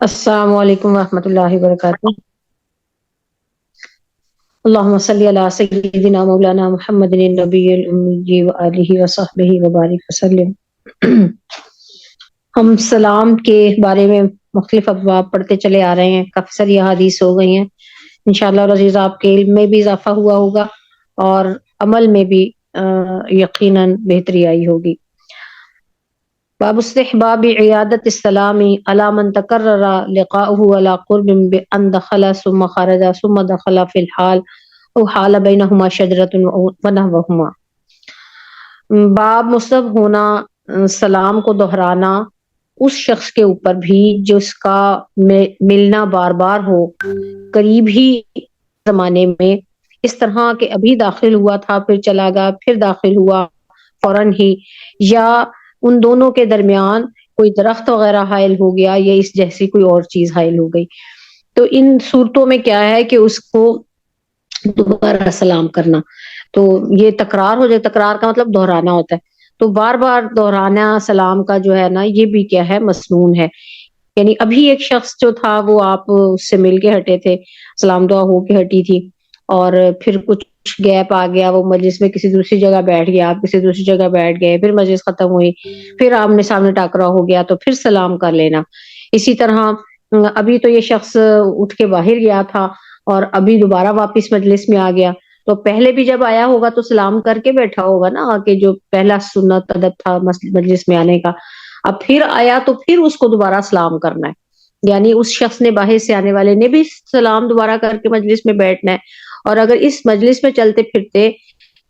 السلام علیکم ورحمۃ اللہ وبرکاتہ۔ اللہم صلی علی سیدنا مولانا محمد النبی الامی وآلہ وصحبہ وبارک وسلم۔ ہم سلام کے بارے میں مختلف ابواب پڑھتے چلے آ رہے ہیں، کافی ساری احادیث ہو گئی ہیں۔ انشاءاللہ العزیز آپ کے علم میں بھی اضافہ ہوا ہوگا اور عمل میں بھی یقیناً بہتری آئی ہوگی۔ باب استحباب عیادت السلام علی من تکرر لقاؤه علی قرب بان دخل ثم خرج ثم دخل فی الحال او حال بینہما شجرۃ ونحوہما۔ باب مستحب ہونا سلام کو دہرانا اس شخص کے اوپر بھی جس کا ملنا بار بار ہو، قریب ہی زمانے میں، اس طرح کہ ابھی داخل ہوا تھا پھر چلا گیا پھر داخل ہوا فوراً ہی، یا ان دونوں کے درمیان کوئی درخت وغیرہ حائل ہو گیا یا اس جیسی کوئی اور چیز حائل ہو گئی، تو ان صورتوں میں کیا ہے کہ اس کو دوبارہ سلام کرنا۔ تو یہ تکرار ہو جائے، تکرار کا مطلب دہرانا ہوتا ہے، تو بار بار دہرانا سلام کا جو ہے نا، یہ بھی کیا ہے، مسنون ہے۔ یعنی ابھی ایک شخص جو تھا وہ آپ اس سے مل کے ہٹے تھے، سلام دعا ہو کے ہٹی تھی، اور پھر کچھ گیپ آ گیا، وہ مجلس میں کسی دوسری جگہ بیٹھ گیا، آپ کسی دوسری جگہ بیٹھ گئے، پھر مجلس ختم ہوئی، پھر آمنے سامنے ٹاکرا ہو گیا تو پھر سلام کر لینا۔ اسی طرح ابھی تو یہ شخص اٹھ کے باہر گیا تھا اور ابھی دوبارہ واپس مجلس میں آ گیا، تو پہلے بھی جب آیا ہوگا تو سلام کر کے بیٹھا ہوگا نا، کہ جو پہلا سنت ادب تھا مجلس میں آنے کا، اب پھر آیا تو پھر اس کو دوبارہ سلام کرنا ہے۔ یعنی اس شخص نے، باہر سے آنے والے نے بھی سلام دوبارہ کر کے مجلس میں بیٹھنا ہے، اور اگر اس مجلس میں چلتے پھرتے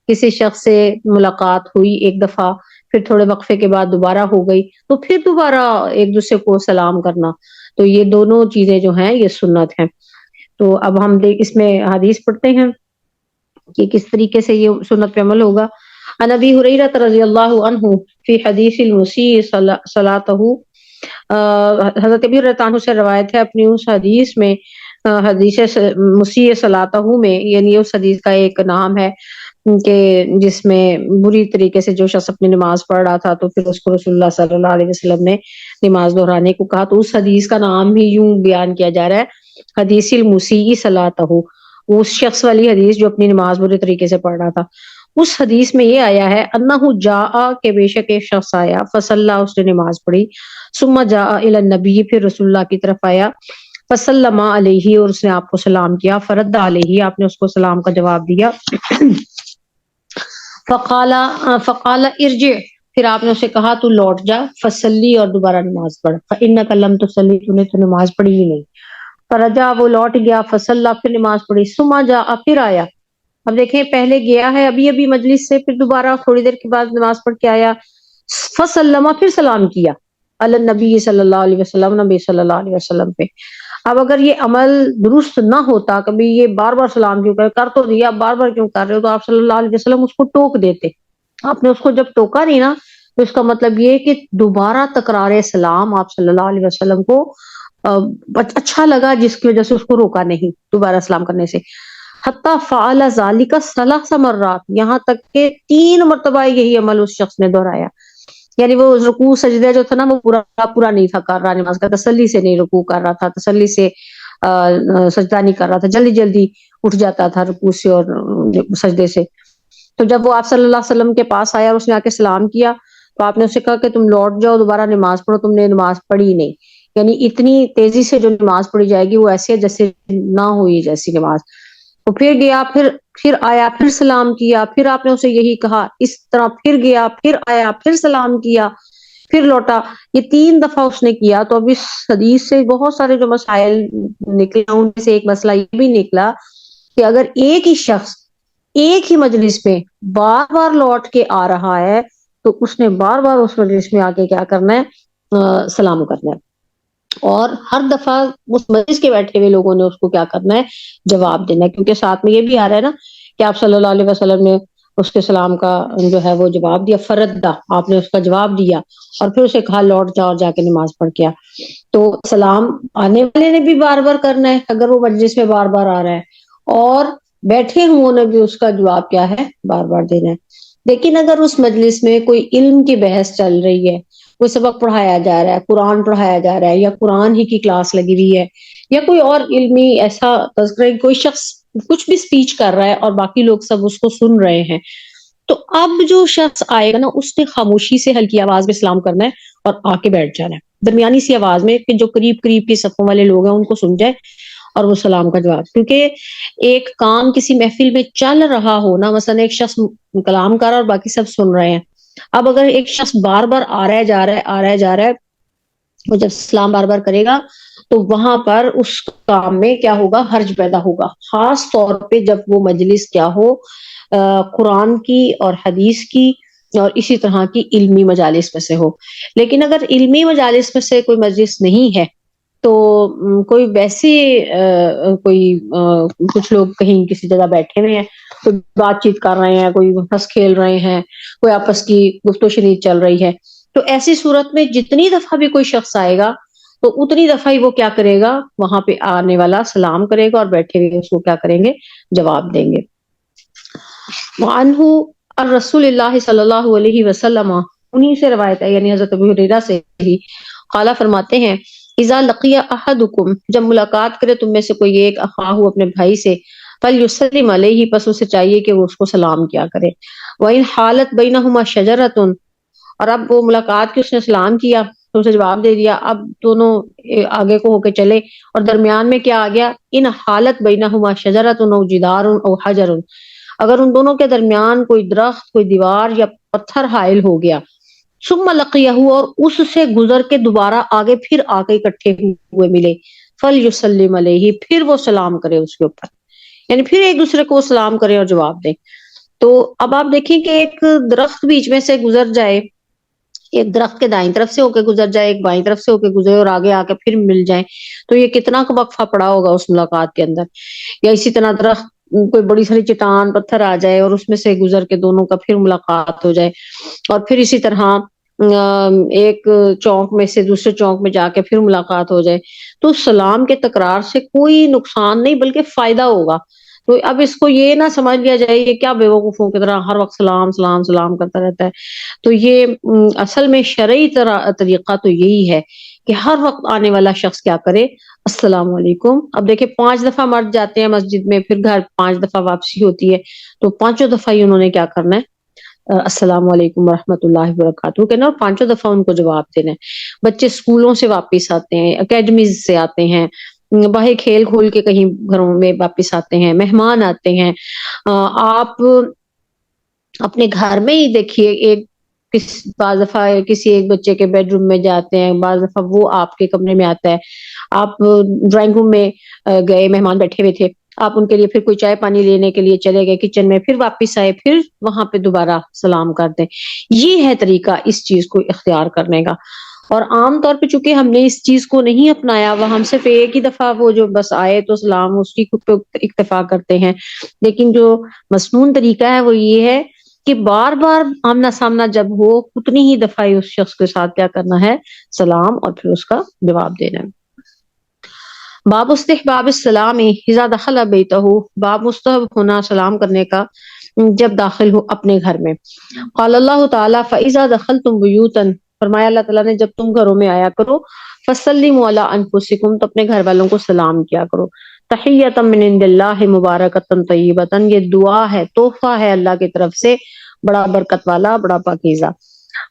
کسی شخص سے ملاقات ہوئی ایک دفعہ، پھر تھوڑے وقفے کے بعد دوبارہ ہو گئی، تو پھر دوبارہ ایک دوسرے کو سلام کرنا، تو یہ دونوں چیزیں جو ہیں یہ سنت ہیں۔ تو اب ہم اس میں حدیث پڑھتے ہیں کہ کس طریقے سے یہ سنت پہ عمل ہوگا۔ عن ابی ہریرہ رضی اللہ عنہ فی حدیث المسیء صلاتہ، حضرت ابی ہریرہ عنہ سے روایت ہے اپنی اس حدیث میں، حدیث مسیء صلاتہ میں، یعنی اس حدیث کا ایک نام ہے کہ جس میں بری طریقے سے جو شخص اپنی نماز پڑھ رہا تھا تو پھر اس کو رسول اللہ صلی اللہ علیہ وسلم نے نماز دہرانے کو کہا، تو اس حدیث کا نام بھی یوں بیان کیا جا رہا ہے، حدیث المسیء صلاتہ، اس شخص والی حدیث جو اپنی نماز برے طریقے سے پڑھ رہا تھا۔ اس حدیث میں یہ آیا ہے انہ جاء، کہ بے شک ایک شخص آیا، فصلی، اس نے نماز پڑھی، ثم جاء الی النبی، پھر رسول اللہ کی طرف آیا، فسلم علیہ، اور اس نے آپ کو سلام کیا، فرد علیہ، آپ نے اس کو سلام کا جواب دیا، فقال ارجع، پھر آپ نے اسے کہا تو لوٹ جا، فصلی، اور دوبارہ نماز پڑھ، فانک لم تصلی، تو نے تو نماز پڑھی ہی نہیں، فرجع، وہ لوٹ گیا، فصلی، پھر نماز پڑھی، ثم جاء، پھر آیا۔ اب دیکھیں پہلے گیا ہے ابھی مجلس سے، پھر دوبارہ تھوڑی دیر کے بعد نماز پڑھ کے آیا، فسلم، پھر سلام کیا، علی النبی صلی اللہ علیہ وسلم، نبی صلی اللہ علیہ وسلم پہ۔ اب اگر یہ عمل درست نہ ہوتا، کبھی یہ بار بار سلام کیوں کر تو دیا، بار بار کیوں کر رہے ہو، تو آپ صلی اللہ علیہ وسلم اس کو ٹوک دیتے۔ آپ نے اس کو جب ٹوکا نہیں نا، تو اس کا مطلب یہ کہ دوبارہ تکرار سلام آپ صلی اللہ علیہ وسلم کو اچھا لگا، جس کی وجہ سے اس کو روکا نہیں دوبارہ سلام کرنے سے۔ حتی فعل ذالک ثلاث مرات، یہاں تک کہ 3 مرتبہ یہی عمل اس شخص نے دہرایا۔ یعنی وہ رکوع سجدہ جو تھا نا، وہ پورا نہیں تھا کر رہا نماز کا، تسلی سے نہیں رکوع کر رہا تھا، تسلی سے سجدہ نہیں کر رہا تھا، جلدی جلدی اٹھ جاتا تھا رکوع سے اور سجدے سے۔ تو جب وہ آپ صلی اللہ علیہ وسلم کے پاس آیا اور اس نے آ کے سلام کیا، تو آپ نے اسے کہا کہ تم لوٹ جاؤ، دوبارہ نماز پڑھو، تم نے نماز پڑھی نہیں۔ یعنی اتنی تیزی سے جو نماز پڑھی جائے گی وہ ایسے جیسے نہ ہوئی جیسی نماز۔ تو پھر گیا، پھر آیا، پھر سلام کیا، پھر آپ نے اسے یہی کہا، اس طرح پھر گیا، پھر آیا، پھر سلام کیا، پھر لوٹا، یہ 3 دفعہ اس نے کیا۔ تو اب اس حدیث سے بہت سارے جو مسائل نکلے، ان میں سے ایک مسئلہ یہ بھی نکلا کہ اگر ایک ہی شخص ایک ہی مجلس میں بار بار لوٹ کے آ رہا ہے، تو اس نے بار بار اس مجلس میں آ کے کیا کرنا ہے، سلام کرنا ہے، اور ہر دفعہ اس مجلس کے بیٹھے ہوئے لوگوں نے اس کو کیا کرنا ہے، جواب دینا ہے، کیونکہ ساتھ میں یہ بھی آ رہا ہے نا کہ آپ صلی اللہ علیہ وسلم نے اس کے سلام کا جو ہے وہ جواب دیا، فردا، آپ نے اس کا جواب دیا، اور پھر اسے کہا لوٹ جا اور جا کے نماز پڑھ کے آ۔ تو سلام آنے والے نے بھی بار بار کرنا ہے اگر وہ مجلس میں بار بار آ رہا ہے، اور بیٹھے ہوں نے بھی اس کا جواب کیا ہے، بار بار دینا ہے۔ لیکن اگر اس مجلس میں کوئی علم کی بحث چل رہی ہے، کوئی سبق پڑھایا جا رہا ہے، قرآن پڑھایا جا رہا ہے، یا قرآن ہی کی کلاس لگی ہوئی ہے، یا کوئی اور علمی ایسا تذکرہ، کوئی شخص کچھ بھی اسپیچ کر رہا ہے اور باقی لوگ سب اس کو سن رہے ہیں، تو اب جو شخص آئے گا نا، اس نے خاموشی سے ہلکی آواز میں سلام کرنا ہے اور آ کے بیٹھ جانا ہے درمیانی سی آواز میں، کہ جو قریب قریب کے صفوں والے لوگ ہیں ان کو سن جائے، اور وہ سلام کا جواب. کیونکہ ایک کام کسی محفل میں چل رہا ہو نا، مثلا ایک شخص کلام کر رہا ہے اور باقی سب سن رہے ہیں، اب اگر ایک شخص بار بار آ رہا ہے جا رہا ہے آ رہا ہے جا رہا ہے، وہ جب سلام بار بار کرے گا تو وہاں پر اس کام میں کیا ہوگا، حرج پیدا ہوگا، خاص طور پہ جب وہ مجلس کیا ہو، قرآن کی اور حدیث کی اور اسی طرح کی علمی مجالس میں سے ہو. لیکن اگر علمی مجالس میں سے کوئی مجلس نہیں ہے تو کوئی ویسی کوئی کچھ لوگ کہیں کسی جگہ بیٹھے ہوئے ہیں، کوئی بات چیت کر رہے ہیں، کوئی ہنس کھیل رہے ہیں، کوئی آپس کی گفت و شنید چل رہی ہے، تو ایسی صورت میں جتنی دفعہ بھی کوئی شخص آئے گا تو اتنی دفعہ ہی وہ کیا کرے گا، وہاں پہ آنے والا سلام کرے گا اور بیٹھے ہوئے اس کو کیا کریں گے، جواب دیں گے. وعنہ الرسول اللہ صلی اللہ علیہ وسلم، انہی سے روایت ہے یعنی حضرت ابو ہریرہ سے ہی، قالا فرماتے ہیں، اذا لقی احدکم، جب ملاقات کرے تم میں سے کوئی ایک، اخاہ اپنے بھائی سے، فلیسلم علیہ، پس اسے چاہیے کہ وہ اس کو سلام کیا کرے. وَإِنْ حَالَتْ بَيْنَهُمَا شَجَرَةٌ، اور اب وہ ملاقات کی، اس نے سلام کیا تو اسے جواب دے دیا، اب دونوں آگے کو ہو کے چلے اور درمیان میں کیا آ گیا، ان حالت بینہما شجرۃ او جدار او حجر، اگر ان دونوں کے درمیان کوئی درخت، کوئی دیوار یا پتھر حائل ہو گیا، ثم لقیہ، اور اس سے گزر کے دوبارہ آگے پھر آ کے اکٹھے ہوئے ملے، فلیسلم علیہ، پھر وہ سلام کرے اس کے اوپر، یعنی پھر ایک دوسرے کو سلام کرے اور جواب دے. تو اب آپ دیکھیں کہ ایک درخت بیچ میں سے گزر جائے، ایک درخت کے دائیں طرف سے ہو کے گزر جائے، ایک بائیں طرف سے ہو کے گزرے اور آگے آ کے پھر مل جائیں، تو یہ کتنا وقفہ پڑا ہوگا اس ملاقات کے اندر. یا اسی طرح درخت، کوئی بڑی ساری چٹان پتھر آ جائے اور اس میں سے گزر کے دونوں کا پھر ملاقات ہو جائے، اور پھر اسی طرح ایک چوک میں سے دوسرے چوک میں جا کے پھر ملاقات ہو جائے، تو سلام کے تکرار سے کوئی نقصان نہیں بلکہ فائدہ ہوگا. تو اب اس کو یہ نہ سمجھ لیا جائے یہ کیا بیوقوفوں کی طرح ہر وقت سلام سلام سلام کرتا رہتا ہے. تو یہ اصل میں شرعی طریقہ تو یہی ہے کہ ہر وقت آنے والا شخص کیا کرے، السلام علیکم. اب دیکھیں 5 دفعہ مرد جاتے ہیں مسجد میں، پھر گھر 5 دفعہ واپسی ہوتی ہے، تو 5 دفعہ ہی انہوں نے کیا کرنا ہے، السلام علیکم ورحمۃ اللہ وبرکاتہ کہنا، اور 5 دفعہ ان کو جواب دینا ہے. بچے اسکولوں سے واپس آتے ہیں، اکیڈمیز سے آتے ہیں، باہر کھیل کھول کے کہیں گھروں میں واپس آتے ہیں، مہمان آتے ہیں، آپ اپنے گھر میں ہی دیکھیے، بعض دفعہ کسی ایک بچے کے بیڈ روم میں جاتے ہیں، بعض دفعہ وہ آپ کے کمرے میں آتا ہے، آپ ڈرائنگ روم میں گئے، مہمان بیٹھے ہوئے تھے، آپ ان کے لیے پھر کوئی چائے پانی لینے کے لیے چلے گئے کچن میں، پھر واپس آئے، پھر وہاں پہ دوبارہ سلام کر دیں. یہ ہے طریقہ اس چیز کو اختیار کرنے کا. اور عام طور پہ چونکہ ہم نے اس چیز کو نہیں اپنایا، وہ ہم صرف ایک ہی دفعہ وہ جو بس آئے تو سلام اس کی خود پہ اکتفا کرتے ہیں. لیکن جو مسنون طریقہ ہے وہ یہ ہے کہ بار بار آمنا سامنا جب ہو اتنی ہی دفعہ اس شخص کے ساتھ کیا کرنا ہے، سلام، اور پھر اس کا جواب دینا ہے. باب استحباب السلام اذا دخل بیتہ، باب مستحب ہونا سلام کرنے کا جب داخل ہو اپنے گھر میں. قال اللہ تعالیٰ فاذا دخلتم بیوتا، فرمایا اللہ تعالیٰ نے جب تم گھروں میں آیا کرو، فسلموا علی انفسکم، تو اپنے گھر والوں کو سلام کیا کرو. تحیۃ من عند اللہ مبارکۃ طیبۃ، یہ دعا ہے، تحفہ ہے اللہ کی طرف سے، بڑا برکت والا، بڑا پاکیزہ.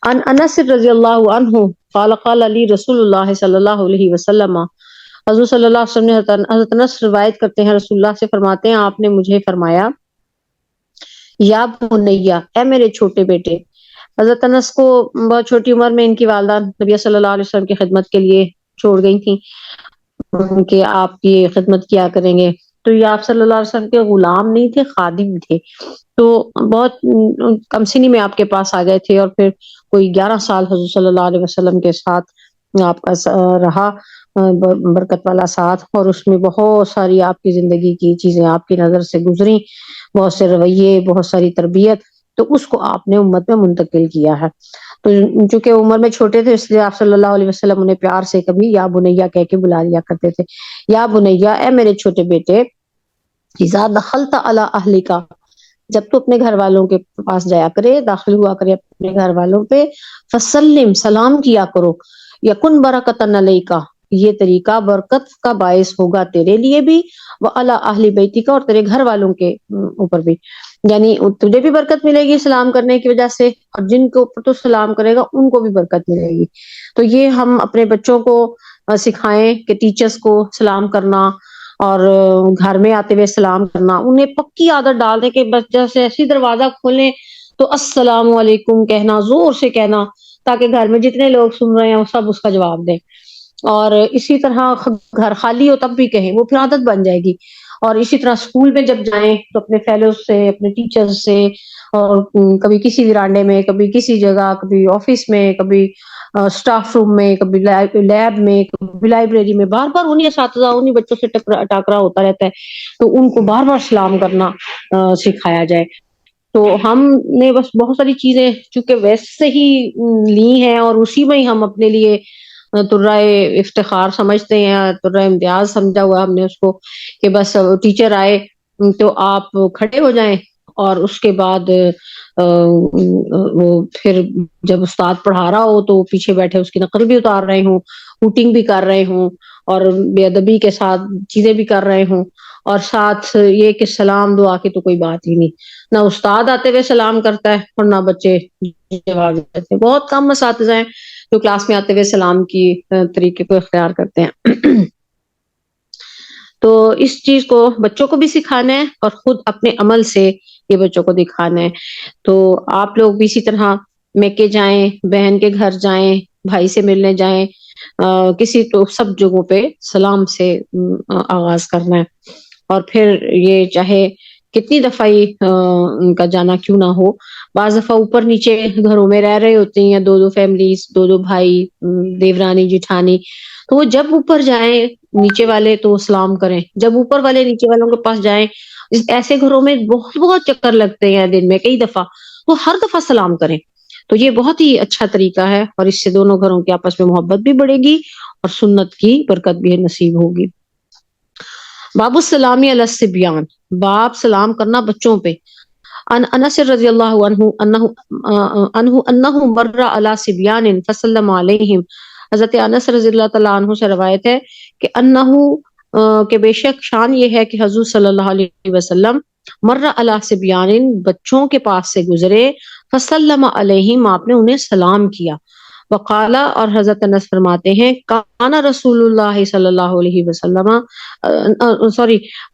عن انس رضی اللہ عنہ قال قال علی رسول اللہ صلی اللہ علیہ وسلم، حضور صلی اللہ علیہ وسلم نے حضرت انس روایت کرتے ہیں، رسول اللہ سے فرماتے ہیں آپ نے مجھے فرمایا، یا بنیا، اے میرے چھوٹے بیٹے. حضرت انس کو بہت چھوٹی عمر میں ان کی والدہ نبی صلی اللہ علیہ وسلم کی خدمت کے لیے چھوڑ گئی تھیں کہ آپ کی خدمت کیا کریں گے. تو یہ آپ صلی اللہ علیہ وسلم کے غلام نہیں تھے، خادم تھے. تو بہت کم سنی میں آپ کے پاس آ گئے تھے، اور پھر کوئی 11 سال حضور صلی اللہ علیہ وسلم کے ساتھ آپ کا رہا، برکت والا ساتھ، اور اس میں بہت ساری آپ کی زندگی کی چیزیں آپ کی نظر سے گزری، بہت سے رویے، بہت ساری تربیت، تو اس کو آپ نے امت میں منتقل کیا ہے. تو چونکہ عمر میں چھوٹے تھے اس لیے آپ صلی اللہ علیہ وسلم انہیں پیار سے کبھی یا بنیا کہہ کے بلا لیا کرتے تھے. یا بنیا، اے میرے چھوٹے بیٹے، اذا دخلت علی اہلک، جب تو اپنے گھر والوں کے پاس جایا کرے، داخل ہوا کرے اپنے گھر والوں پہ، فسلم سلام کیا کرو، یکن برکتن علیکا، یہ طریقہ برکت کا باعث ہوگا تیرے لیے بھی، وعلی اہل بیتی کا، اور تیرے گھر والوں کے اوپر بھی، یعنی تجھے بھی برکت ملے گی سلام کرنے کی وجہ سے، اور جن کے اوپر تو سلام کرے گا ان کو بھی برکت ملے گی۔ تو یہ ہم اپنے بچوں کو سکھائیں کہ ٹیچرز کو سلام کرنا، اور گھر میں آتے ہوئے سلام کرنا، انہیں پکی عادت ڈال دیں کہ بس جیسے ایسے دروازہ کھولیں تو السلام علیکم کہنا، زور سے کہنا، تاکہ گھر میں جتنے لوگ سن رہے ہیں وہ سب اس کا جواب دیں۔ اور اسی طرح گھر خالی ہو تب بھی کہیں، وہ پھر عادت بن جائے گی۔ اور اسی طرح اسکول میں جب جائیں تو اپنے فیلوز سے، اپنے ٹیچر سے، اور کبھی کسی ویرانڈے میں، کبھی کسی جگہ، کبھی آفس میں، کبھی اسٹاف روم میں، کبھی لیب میں، کبھی لائبریری میں، بار بار انہیں اساتذہ انہیں بچوں سے ٹاکرا ہوتا رہتا ہے، تو ان کو بار بار سلام کرنا سکھایا جائے۔ تو ہم نے بس بہت ساری چیزیں چونکہ ویسے ہی لی ہیں، اور اسی میں ہی ہم اپنے لیے ترائے افتخار سمجھتے ہیں، ترائے امتیاز سمجھا ہوا ہم نے اس کو، کہ بس ٹیچر آئے تو آپ کھڑے ہو جائیں، اور اس کے بعد وہ پھر جب استاد پڑھا رہا ہو تو پیچھے بیٹھے اس کی نقل بھی اتار رہے ہوں، ہوٹنگ بھی کر رہے ہوں، اور بے ادبی کے ساتھ چیزیں بھی کر رہے ہوں، اور ساتھ یہ کہ سلام دعا کی تو کوئی بات ہی نہیں، نہ استاد آتے ہوئے سلام کرتا ہے اور نہ بچے جواب دیتے ہیں۔ بہت کم اساتذہ ہیں جو کلاس میں آتے ہوئے سلام کی طریقے کو اختیار کرتے ہیں۔ تو اس چیز کو بچوں کو بھی سکھانا ہے، اور خود اپنے عمل سے یہ بچوں کو دکھانا ہے۔ تو آپ لوگ بھی اسی طرح میکے جائیں، بہن کے گھر جائیں، بھائی سے ملنے جائیں، کسی تو سب جگہوں پہ سلام سے آغاز کرنا ہے۔ اور پھر یہ چاہے کتنی دفعہ ان کا جانا کیوں نہ ہو، بعض دفعہ اوپر نیچے گھروں میں رہ رہے ہوتے ہیں، دو دو فیملیز، دو دو بھائی، دیورانی جٹھانی، تو وہ جب اوپر جائیں نیچے والے تو سلام کریں، جب اوپر والے نیچے والوں کے پاس جائیں، ایسے گھروں میں بہت بہت چکر لگتے ہیں دن میں کئی دفعہ، تو ہر دفعہ سلام کریں۔ تو یہ بہت ہی اچھا طریقہ ہے، اور اس سے دونوں گھروں کے آپس میں محبت بھی بڑھے گی، اور سنت کی برکت بھی نصیب ہوگی۔ باب السلامی علی الصبیان، باب سلام کرنا بچوں پہ۔ عن انس رضی اللہ عنہ مر علی صبیان فسلم علیہم، حضرت انس رضی اللہ تعالیٰ عنہ سے روایت ہے کہ کہ بے شک شان یہ ہے کہ حضور صلی اللہ علیہ وسلم مر علی صبیان، بچوں کے پاس سے گزرے، فسلم علیہم، آپ نے انہیں سلام کیا، وقالا، اور حضرت انس فرماتے ہیں کانا رسول اللہ صلی اللہ علیہ وسلم،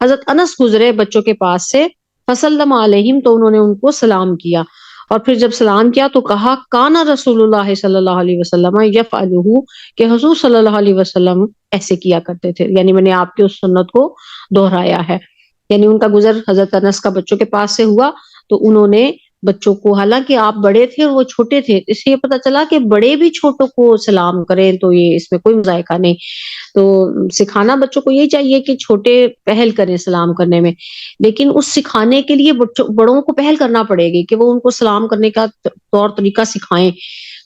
حضرت انس گزرے بچوں کے پاس سے، فسلم علیہم، تو انہوں نے ان کو سلام کیا، اور پھر جب سلام کیا تو کہا کانا رسول اللہ صلی اللہ علیہ وسلم یفعلہ، کہ حضور صلی اللہ علیہ وسلم ایسے کیا کرتے تھے، یعنی میں نے آپ کی اس سنت کو دہرایا ہے۔ یعنی ان کا گزر حضرت انس کا بچوں کے پاس سے ہوا، تو انہوں نے بچوں کو، حالانکہ آپ بڑے تھے اور وہ چھوٹے تھے، اس سے یہ پتا چلا کہ بڑے بھی چھوٹوں کو سلام کریں، تو یہ اس میں کوئی مذائقہ نہیں۔ تو سکھانا بچوں کو یہی چاہیے کہ چھوٹے پہل کریں سلام کرنے میں، لیکن اس سکھانے کے لیے بڑوں کو پہل کرنا پڑے گی کہ وہ ان کو سلام کرنے کا طور طریقہ سکھائیں۔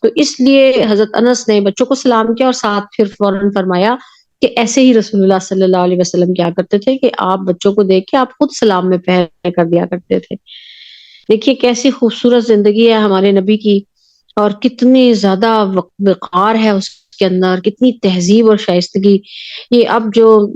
تو اس لیے حضرت انس نے بچوں کو سلام کیا، اور ساتھ پھر فوراً فرمایا کہ ایسے ہی رسول اللہ صلی اللہ علیہ وسلم کیا کرتے تھے کہ آپ بچوں کو دیکھ کے آپ خود سلام میں پہل کر دیا کرتے تھے۔ دیکھیے کیسی خوبصورت زندگی ہے ہمارے نبی کی، اور کتنی زیادہ وقار ہے اس کے اندر، کتنی تہذیب اور شائستگی۔ یہ اب جو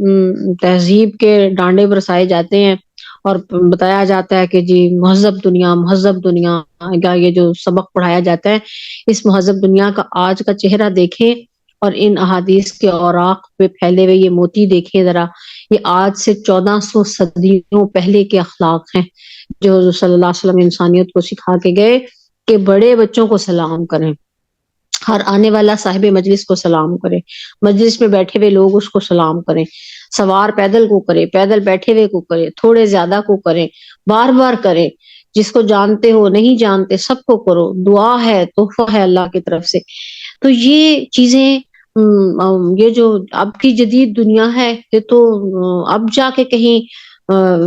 تہذیب کے ڈانڈے برسائے جاتے ہیں اور بتایا جاتا ہے کہ جی مہذب دنیا، مہذب دنیا کا یہ جو سبق پڑھایا جاتا ہے، اس مہذب دنیا کا آج کا چہرہ دیکھیں، اور ان احادیث کے اوراق پہ پھیلے ہوئے یہ موتی دیکھیں ذرا، یہ آج سے 1400 صدیوں پہلے کے اخلاق ہیں جو حضور صلی اللہ علیہ وسلم انسانیت کو سکھا کے گئے کہ بڑے بچوں کو سلام کریں، ہر آنے والا صاحب مجلس کو سلام کرے، مجلس میں بیٹھے ہوئے لوگ اس کو سلام کریں، سوار پیدل کو کرے، پیدل بیٹھے ہوئے کو کرے، تھوڑے زیادہ کو کریں، بار بار کریں، جس کو جانتے ہو نہیں جانتے سب کو کرو، دعا ہے، تحفہ ہے اللہ کی طرف سے۔ تو یہ چیزیں یہ جو اب کی جدید دنیا ہے، یہ تو اب جا کے کہیں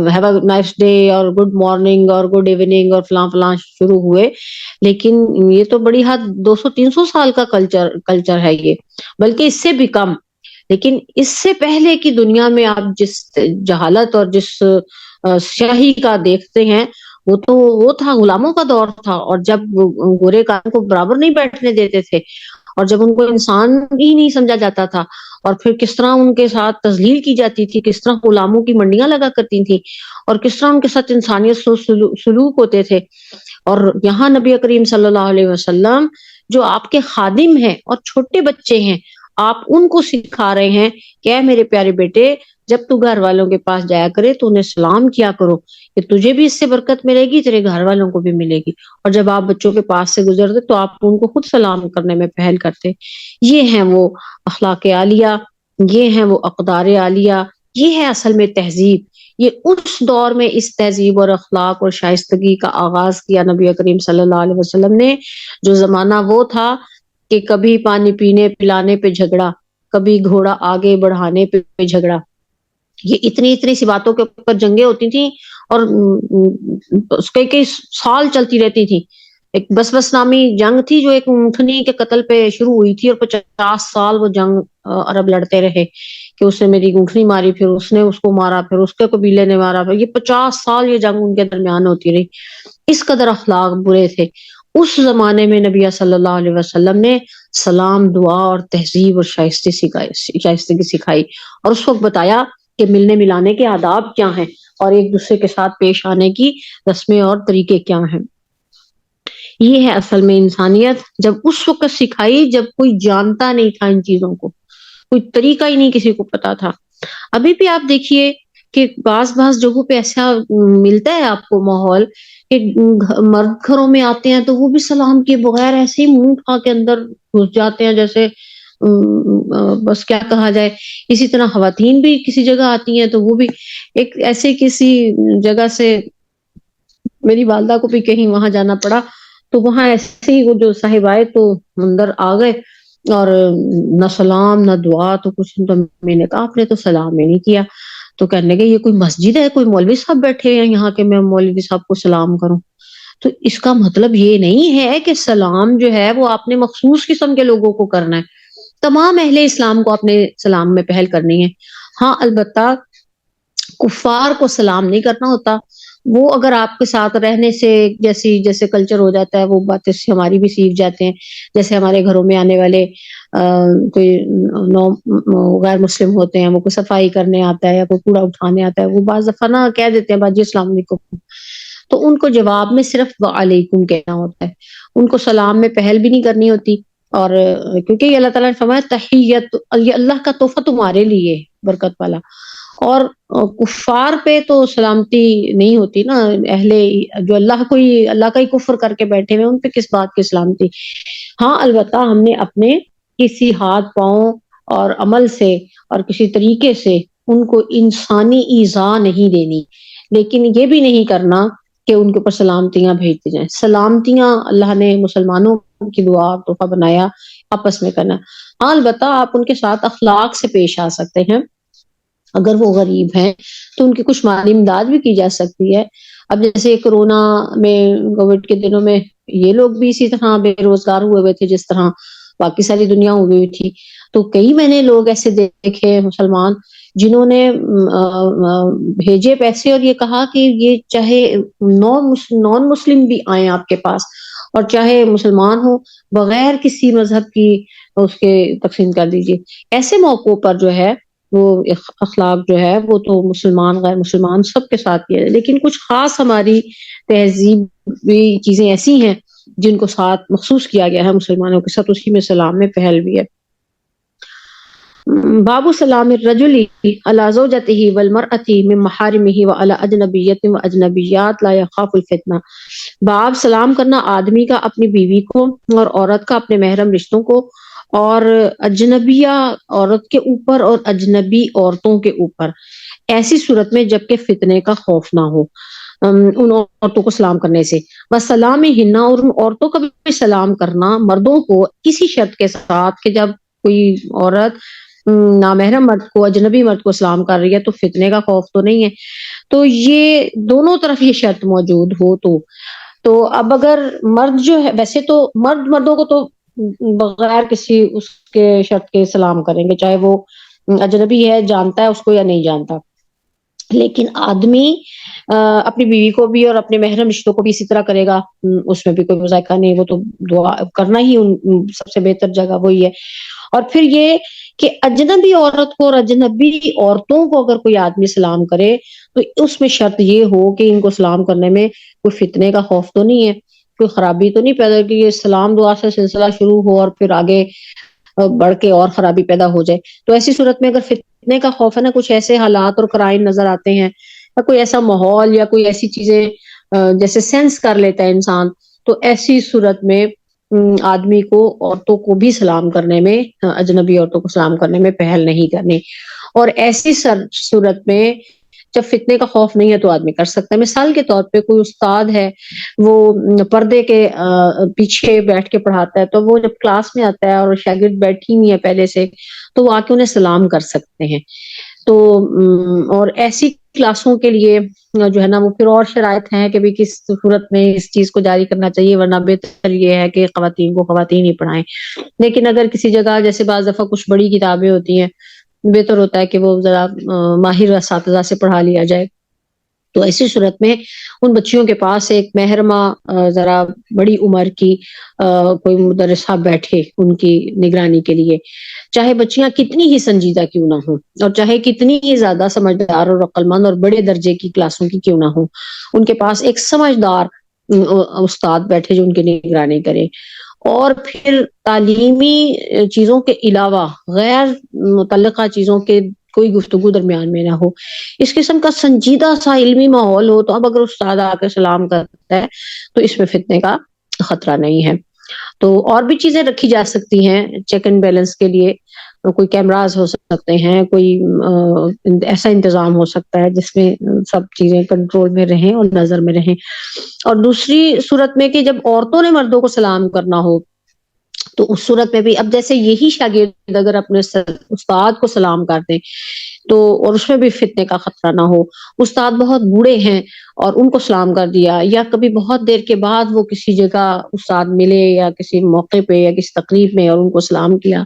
ہیو اے نائس ڈے اور گڈ مارننگ اور گڈ ایوننگ اور فلاں فلاں شروع ہوئے، لیکن یہ تو بڑی حد 200-300 سال کا کلچر ہے یہ، بلکہ اس سے بھی کم۔ لیکن اس سے پہلے کی دنیا میں آپ جس جہالت اور جس سیاہی کا دیکھتے ہیں، وہ تھا غلاموں کا دور تھا، اور جب گورے کان کو برابر نہیں بیٹھنے دیتے تھے، اور جب ان کو انسان ہی نہیں سمجھا جاتا تھا، اور پھر کس طرح ان کے ساتھ تذلیل کی جاتی تھی، کس طرح غلاموں کی منڈیاں لگا کرتی تھیں، اور کس طرح ان کے ساتھ انسانیت سلوک ہوتے تھے. اور یہاں نبی کریم صلی اللہ علیہ وسلم جو آپ کے خادم ہیں اور چھوٹے بچے ہیں، آپ ان کو سکھا رہے ہیں کہ اے میرے پیارے بیٹے، جب تو گھر والوں کے پاس جایا کرے تو انہیں سلام کیا کرو، کہ تجھے بھی اس سے برکت ملے گی، تیرے گھر والوں کو بھی ملے گی. اور جب آپ بچوں کے پاس سے گزرتے تو آپ ان کو خود سلام کرنے میں پہل کرتے. یہ ہیں وہ اخلاق عالیہ، یہ ہیں وہ اقدار عالیہ، یہ ہے اصل میں تہذیب. یہ اس دور میں اس تہذیب اور اخلاق اور شائستگی کا آغاز کیا نبی کریم صلی اللہ علیہ وسلم نے، جو زمانہ وہ تھا کہ کبھی پانی پینے پلانے پہ جھگڑا، کبھی گھوڑا آگے بڑھانے پہ جھگڑا. یہ اتنی اتنی سی باتوں کے اوپر جنگیں ہوتی تھیں، اور کئی کئی سال چلتی رہتی تھی. ایک بس نامی جنگ تھی جو ایک اونٹنی کے قتل پہ شروع ہوئی تھی، اور 50 سال وہ جنگ عرب لڑتے رہے کہ اس نے میری اونٹنی ماری، پھر اس نے اس کو مارا، پھر اس کے قبیلے نے مارا، پھر یہ 50 سال یہ جنگ ان کے درمیان ہوتی رہی. اس قدر اخلاق برے تھے. اس زمانے میں نبی صلی اللہ علیہ وسلم نے سلام، دعا اور تہذیب اور شائستگی سکھائی، اور اس وقت بتایا کہ ملنے ملانے کے آداب کیا ہیں، اور ایک دوسرے کے ساتھ پیش آنے کی رسمیں اور طریقے کیا ہیں. یہ ہے اصل میں انسانیت، جب اس وقت سکھائی جب کوئی جانتا نہیں تھا ان چیزوں کو، کوئی طریقہ ہی نہیں کسی کو پتا تھا. ابھی بھی آپ دیکھیے کہ بعض جگہوں پہ ایسا ملتا ہے آپ کو ماحول کہ مرد گھروں میں آتے ہیں تو وہ بھی سلام کے بغیر ایسے ہی منہ اٹھا کے اندر گھس جاتے ہیں، جیسے بس کیا کہا جائے. اسی طرح خواتین بھی کسی جگہ آتی ہیں تو وہ بھی ایک ایسے کسی جگہ سے، میری والدہ کو بھی کہیں وہاں جانا پڑا تو وہاں ایسے ہی وہ جو صاحب آئے تو اندر آ گئے، اور نہ سلام نہ دعا تو کچھ. تو میں نے کہا آپ نے تو سلام ہی نہیں کیا. تو کہنے لگے یہ کوئی مسجد ہے، کوئی مولوی صاحب بیٹھے ہیں یہاں کے میں مولوی صاحب کو سلام کروں؟ تو اس کا مطلب یہ نہیں ہے کہ سلام جو ہے وہ آپ نے مخصوص قسم کے لوگوں کو کرنا ہے، تمام اہل اسلام کو اپنے سلام میں پہل کرنی ہے. ہاں البتہ کفار کو سلام نہیں کرنا ہوتا. وہ اگر آپ کے ساتھ رہنے سے جیسے کلچر ہو جاتا ہے، وہ باتیں ہماری بھی سیکھ جاتے ہیں. جیسے ہمارے گھروں میں آنے والے کوئی غیر مسلم ہوتے ہیں، وہ کوئی صفائی کرنے آتا ہے یا کوئی کوڑا اٹھانے آتا ہے، وہ بعض دفعہ نا کہہ دیتے ہیں باجی السلام علیکم، تو ان کو جواب میں صرف وعلیکم کہنا ہوتا ہے، ان کو سلام میں پہل بھی نہیں کرنی ہوتی. اور کیونکہ یہ اللہ تعالیٰ نے فرمایا تحیت، یہ اللہ کا تحفہ تمہارے لیے برکت والا. اور کفار پہ تو سلامتی نہیں ہوتی نا، اہل جو اللہ کا ہی کفر کر کے بیٹھے ہوئے ان پہ کس بات کی سلامتی. ہاں البتہ ہم نے اپنے کسی ہاتھ پاؤں اور عمل سے اور کسی طریقے سے ان کو انسانی ایذا نہیں دینی، لیکن یہ بھی نہیں کرنا کہ ان کے اوپر سلامتیاں بھیجتی جائیں. سلامتیاں اللہ نے مسلمانوں کی دعا اور تحفہ بنایا آپس میں کرنا. ہاں البتہ آپ ان کے ساتھ اخلاق سے پیش آ سکتے ہیں. اگر وہ غریب ہیں تو ان کی کچھ مالی امداد بھی کی جا سکتی ہے. اب جیسے کورونا میں، کووڈ کے دنوں میں یہ لوگ بھی اسی طرح بے روزگار ہوئے تھے جس طرح باقی ساری دنیا ہوئی ہوئی تھی. تو کئی میں نے لوگ ایسے دیکھے مسلمان جنہوں نے بھیجے پیسے اور یہ کہا کہ یہ چاہے نان مسلم بھی آئیں آپ کے پاس اور چاہے مسلمان ہو، بغیر کسی مذہب کی اس کے تقسیم کر دیجیے. ایسے موقعوں پر جو ہے وہ اخلاق جو ہے وہ تو مسلمان غیر مسلمان سب کے ساتھ کیا ہے، لیکن کچھ خاص ہماری تہذیبی چیزیں ایسی ہیں جن کو ساتھ مخصوص کیا گیا ہے مسلمانوں کے ساتھ، اسی میں سلام میں پہل بھی ہے. باب سلام الرجل علی زوجته والمرأة من محارمه وعلى اجنبیت واجنبیات لا يخاف الفتنہ. باب سلام کرنا آدمی کا اپنی بیوی کو اور عورت کا اپنے محرم رشتوں کو، اور اجنبیہ عورت کے اوپر اور اجنبی عورتوں کے اوپر، ایسی صورت میں جبکہ فتنے کا خوف نہ ہو ان عورتوں کو سلام کرنے سے. بس سلام ہننا، اور ان عورتوں کا بھی سلام کرنا مردوں کو کسی شرط کے ساتھ کہ جب کوئی عورت نامحرم مرد کو، اجنبی مرد کو سلام کر رہی ہے تو فتنے کا خوف تو نہیں ہے. تو یہ دونوں طرف یہ شرط موجود ہو تو اب اگر مرد جو ہے، ویسے تو مردوں کو تو بغیر کسی اس کے شرط کے سلام کریں گے، چاہے وہ اجنبی ہے جانتا ہے اس کو یا نہیں جانتا. لیکن آدمی اپنی بیوی کو بھی اور اپنے محرم رشتوں کو بھی اسی طرح کرے گا، اس میں بھی کوئی مذائقہ نہیں، وہ تو دعا کرنا ہی سب سے بہتر جگہ وہی ہے۔ اور پھر یہ کہ اجنبی عورت کو اور اجنبی عورتوں کو اگر کوئی آدمی سلام کرے تو اس میں شرط یہ ہو کہ ان کو سلام کرنے میں کوئی فتنے کا خوف تو نہیں ہے، کوئی خرابی تو نہیں پیدا کہ یہ سلام دعا سے سلسلہ شروع ہو اور پھر آگے بڑھ کے اور خرابی پیدا ہو جائے۔ تو ایسی صورت میں اگر فتنے کا خوف ہے نا، کچھ ایسے حالات اور قرائن نظر آتے ہیں یا کوئی ایسا ماحول یا کوئی ایسی چیزیں جیسے سینس کر لیتا ہے انسان، تو ایسی صورت میں آدمی کو عورتوں کو بھی سلام کرنے میں، اجنبی عورتوں کو سلام کرنے میں پہل نہیں کرنی۔ اور ایسی صورت میں جب فتنے کا خوف نہیں ہے تو آدمی کر سکتا ہے۔ مثال کے طور پہ کوئی استاد ہے، وہ پردے کے پیچھے بیٹھ کے پڑھاتا ہے، تو وہ جب کلاس میں آتا ہے اور شاگرد بیٹھی ہوئی ہے پہلے سے، تو وہ آ کے انہیں سلام کر سکتے ہیں۔ تو اور ایسی کلاسوں کے لیے جو ہے نا وہ پھر اور شرائط ہیں کہ بھی کس صورت میں اس چیز کو جاری کرنا چاہیے، ورنہ بہتر یہ ہے کہ خواتین کو خواتین ہی پڑھائیں۔ لیکن اگر کسی جگہ جیسے بعض دفعہ کچھ بڑی کتابیں ہوتی ہیں، بہتر ہوتا ہے کہ وہ ذرا ماہر اساتذہ سے پڑھا لیا جائے۔ تو ایسی صورت میں ان بچیوں کے پاس ایک محرمہ ذرا بڑی عمر کی کوئی مدرسہ بیٹھے ان کی نگرانی کے لیے، چاہے بچیاں کتنی ہی سنجیدہ کیوں نہ ہوں اور چاہے کتنی ہی زیادہ سمجھدار اور عقل مند اور بڑے درجے کی کلاسوں کی کیوں نہ ہوں، ان کے پاس ایک سمجھدار استاد بیٹھے جو ان کی نگرانی کرے۔ اور پھر تعلیمی چیزوں کے علاوہ غیر متعلقہ چیزوں کے کوئی گفتگو درمیان میں نہ ہو، اس قسم کا سنجیدہ سا علمی ماحول ہو، تو اب اگر استاد آ کے سلام کرتا ہے تو اس میں فتنے کا خطرہ نہیں ہے۔ تو اور بھی چیزیں رکھی جا سکتی ہیں چیک اینڈ بیلنس کے لیے، کوئی کیمراز ہو سکتے ہیں، کوئی ایسا انتظام ہو سکتا ہے جس میں سب چیزیں کنٹرول میں رہیں اور نظر میں رہیں۔ اور دوسری صورت میں کہ جب عورتوں نے مردوں کو سلام کرنا ہو، تو اس صورت میں بھی اب جیسے یہی شاگرد اگر اپنے استاد کو سلام کر دیں تو، اور اس میں بھی فتنے کا خطرہ نہ ہو، استاد بہت بوڑھے ہیں اور ان کو سلام کر دیا، یا کبھی بہت دیر کے بعد وہ کسی جگہ استاد ملے یا کسی موقع پہ یا کسی تقریب میں اور ان کو سلام کیا۔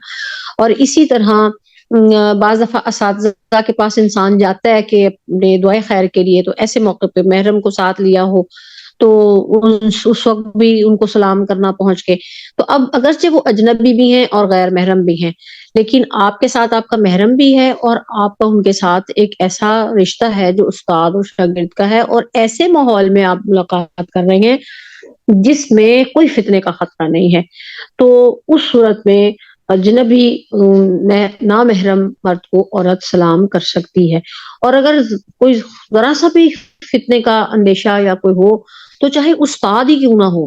اور اسی طرح بعض دفعہ اساتذہ کے پاس انسان جاتا ہے کہ اپنے دعائے خیر کے لیے، تو ایسے موقع پہ محرم کو ساتھ لیا ہو تو اس وقت بھی ان کو سلام کرنا پہنچ کے۔ تو اب اگرچہ وہ اجنبی بھی ہیں اور غیر محرم بھی ہیں، لیکن آپ کے ساتھ آپ کا محرم بھی ہے اور آپ کا ان کے ساتھ ایک ایسا رشتہ ہے جو استاد اور شاگرد کا ہے، اور ایسے ماحول میں آپ ملاقات کر رہے ہیں جس میں کوئی فتنے کا خطرہ نہیں ہے۔ تو اس صورت میں اجنبی نامحرم مرد کو عورت سلام کر سکتی ہے۔ اور اگر کوئی ذرا سا بھی فتنے کا اندیشہ یا کوئی ہو، تو چاہے استاد ہی کیوں نہ ہو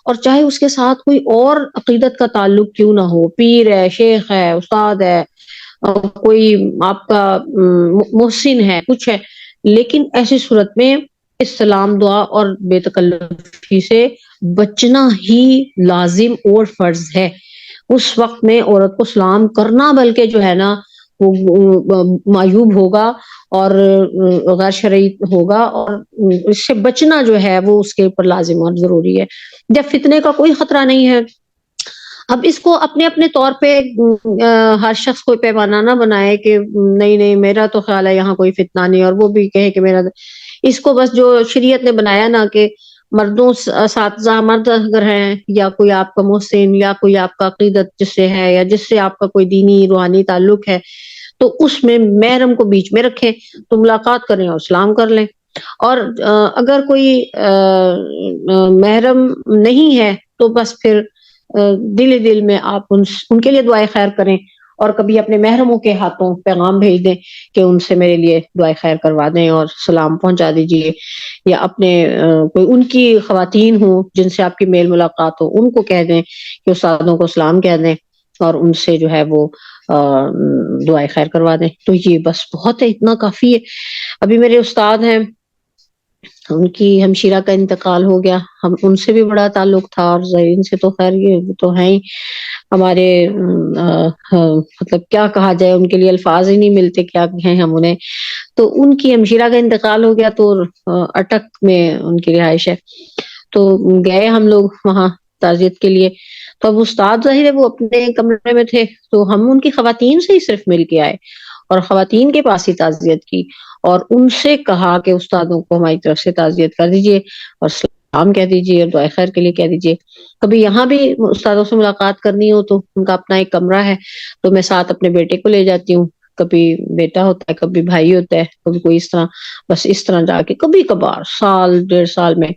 اور چاہے اس کے ساتھ کوئی اور عقیدت کا تعلق کیوں نہ ہو، پیر ہے، شیخ ہے، استاد ہے، کوئی آپ کا محسن ہے، کچھ ہے، لیکن ایسی صورت میں اس سلام دعا اور بے تکلفی سے بچنا ہی لازم اور فرض ہے۔ اس وقت میں عورت کو سلام کرنا بلکہ جو ہے نا وہ معیوب ہوگا اور غیر شرعی ہوگا، اور اس سے بچنا جو ہے وہ اس کے اوپر لازم اور ضروری ہے جب فتنے کا کوئی خطرہ نہیں ہے۔ اب اس کو اپنے اپنے طور پہ ہر شخص کوئی پیمانہ نہ بنائے کہ نہیں نہیں میرا تو خیال ہے یہاں کوئی فتنہ نہیں، اور وہ بھی کہے کہ میرا، اس کو بس جو شریعت نے بنایا نا کہ مردوں اساتذہ مرد اگر ہیں یا کوئی آپ کا محسن یا کوئی آپ کا عقیدت جس سے ہے یا جس سے آپ کا کوئی دینی روحانی تعلق ہے، تو اس میں محرم کو بیچ میں رکھیں تو ملاقات کریں اور سلام کر لیں۔ اور اگر کوئی محرم نہیں ہے تو بس پھر دل دل میں آپ ان کے لیے دعائے خیر کریں، اور کبھی اپنے محرموں کے ہاتھوں پیغام بھیج دیں کہ ان سے میرے لیے دعائے خیر کروا دیں اور سلام پہنچا دیجیے، یا اپنے کوئی ان کی خواتین ہوں جن سے آپ کی میل ملاقات ہو ان کو کہہ دیں کہ استادوں کو سلام کہہ دیں اور ان سے جو ہے وہ دعائے خیر کروا دیں۔ تو یہ بس بہت ہے، اتنا کافی ہے۔ ابھی میرے استاد ہیں، ان کی ہمشیرہ کا انتقال ہو گیا، ہم ان سے بھی بڑا تعلق تھا، اور زرین سے تو خیر یہ تو ہیں ہی ہمارے، مطلب کیا کہا جائے، ان کے لیے الفاظ ہی نہیں ملتے کیا کہیں ہم انہیں۔ تو ان کی ہمشیرہ کا انتقال ہو گیا تو اٹک میں ان کی رہائش ہے، تو گئے ہم لوگ وہاں تعزیت کے لیے۔ تو اب استاد ظاہر ہے وہ اپنے کمرے میں تھے، تو ہم ان کی خواتین سے ہی صرف مل کے آئے، اور خواتین کے پاس ہی تعزیت کی اور ان سے کہا کہ استادوں کو ہماری طرف سے تعزیت کر دیجیے اور سلام کہہ دیجیے اور دعائے خیر کے لیے کہہ دیجیے. کبھی یہاں بھی استادوں سے ملاقات کرنی ہو تو ان کا اپنا ایک کمرہ ہے تو میں ساتھ اپنے بیٹے کو لے جاتی ہوں. کبھی بیٹا ہوتا ہے, کبھی بھائی ہوتا ہے, کبھی کوئی اس طرح, بس اس طرح جا کے کبھی کبھار سال 1.5 سال میں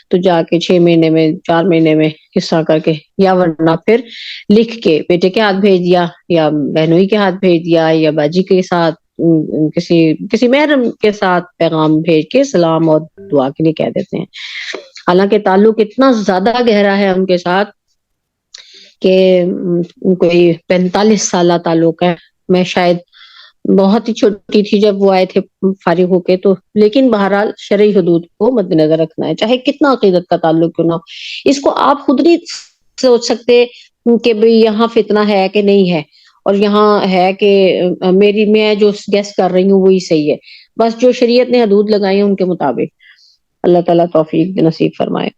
تو جا کے 6 مہینے میں 4 مہینے میں اس طرح کر کے, یا ورنہ پھر لکھ کے بیٹے کے ہاتھ بھیج دیا یا بہنوئی کے ہاتھ بھیج دیا یا باجی کے ساتھ کسی محرم کے ساتھ پیغام بھیج کے سلام اور دعا کے لیے کہہ دیتے ہیں. حالانکہ تعلق اتنا زیادہ گہرا ہے ان کے ساتھ کہ کوئی 45 سالہ تعلق ہے. میں شاید بہت ہی چھوٹی تھی جب وہ آئے تھے فارغ ہو کے, تو لیکن بہرحال شرعی حدود کو مد نظر رکھنا ہے چاہے کتنا عقیدت کا تعلق کیوں نہ ہو. اس کو آپ خود نہیں سوچ سکتے کہ بھئی یہاں فتنہ ہے کہ نہیں ہے اور یہاں ہے کہ میں جو گیس کر رہی ہوں وہی صحیح ہے. بس جو شریعت نے حدود لگائی ہیں ان کے مطابق. اللہ تعالیٰ توفیق نصیب فرمائے.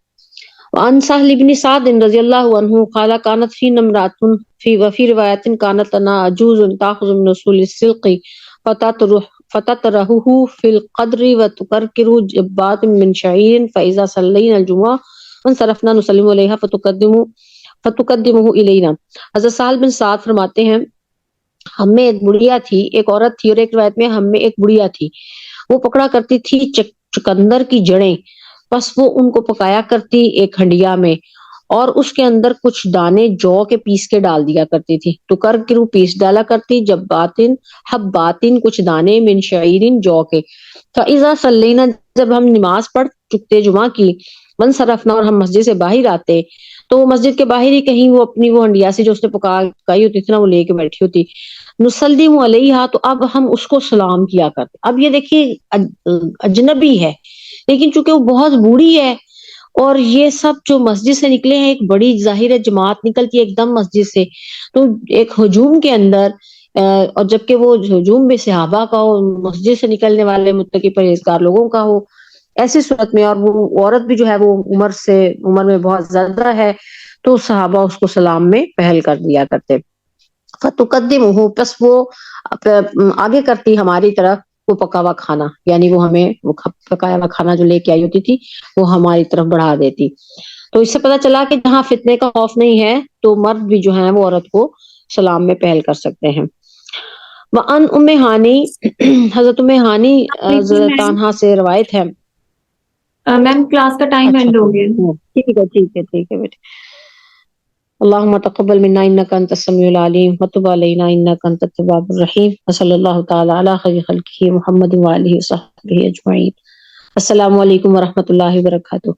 وعن سهل بن سعد رضی اللہ عنہ قال كانت فينا امرأة وفي رواية كانت لنا عجوز تأخذ من رسول السلق فتطرحه في القدر وتكركر جبات من شعير فإذا صلينا الجمعة انصرفنا نسلم عليها فتقدمه إلينا. حضرت سہل بن سعد فرماتے ہیں ہم میں ایک بڑھیا تھی, ایک عورت تھی, اور ایک روایت میں ہم میں ایک بڑھیا تھی. وہ پکڑا کرتی تھی چقندر کی جڑیں, بس وہ ان کو پکایا کرتی ایک ہنڈیا میں اور اس کے اندر کچھ دانے جو کے پیس کے ڈال دیا کرتی تھی. تو کر کرو پیس ڈالا کرتی جب باطن کچھ دانے من شعیرن جو کے. فاذا صلینا جب ہم نماز پڑھ چکتے جمعہ کی, منصرفنا اور ہم مسجد سے باہر آتے تو وہ مسجد کے باہر ہی کہیں وہ اپنی وہ ہنڈیا سے جو اس نے پکائی ہوتی تھی نا وہ لے کے بیٹھی ہوتی. نسلم علیہا تو اب ہم اس کو سلام کیا کرتے. اب یہ دیکھیے اجنبی ہے لیکن چونکہ وہ بہت بوڑھی ہے اور یہ سب جو مسجد سے نکلے ہیں, ایک بڑی ظاہر جماعت نکلتی ہے ایک دم مسجد سے, تو ایک ہجوم کے اندر اور جبکہ وہ ہجوم بھی صحابہ کا ہو, مسجد سے نکلنے والے متقی پرہیزگار لوگوں کا ہو, ایسی صورت میں اور وہ عورت بھی جو ہے وہ عمر میں بہت زیادہ ہے تو صحابہ اس کو سلام میں پہل کر دیا کرتے. فتقدمہ پس وہ آگے کرتی ہماری طرف وہ پکا ہوا کھانا, یعنی وہ ہمیں وہ پکایا ہوا کھانا جو لے کے آئی ہوتی تھی وہ ہماری طرف بڑھا دیتی. تو اس سے پتہ چلا کہ جہاں فتنے کا خوف نہیں ہے تو مرد بھی جو ہیں وہ عورت کو سلام میں پہل کر سکتے ہیں. وعن ام ہانی حضرت ام ہانی حضرت عنہا سے روایت ہے. میم کلاس کا ٹائم اچھا اینڈ ہو گیا. ٹھیک ہے بیٹے. اللهم تقبل منا انك انت السميع العليم وتب علينا انك انت التواب الرحيم وصلى الله تعالى على خير خلقه محمد وآله وصحبه اجمعين. السلام علیکم ورحمۃ اللہ وبرکاتہ.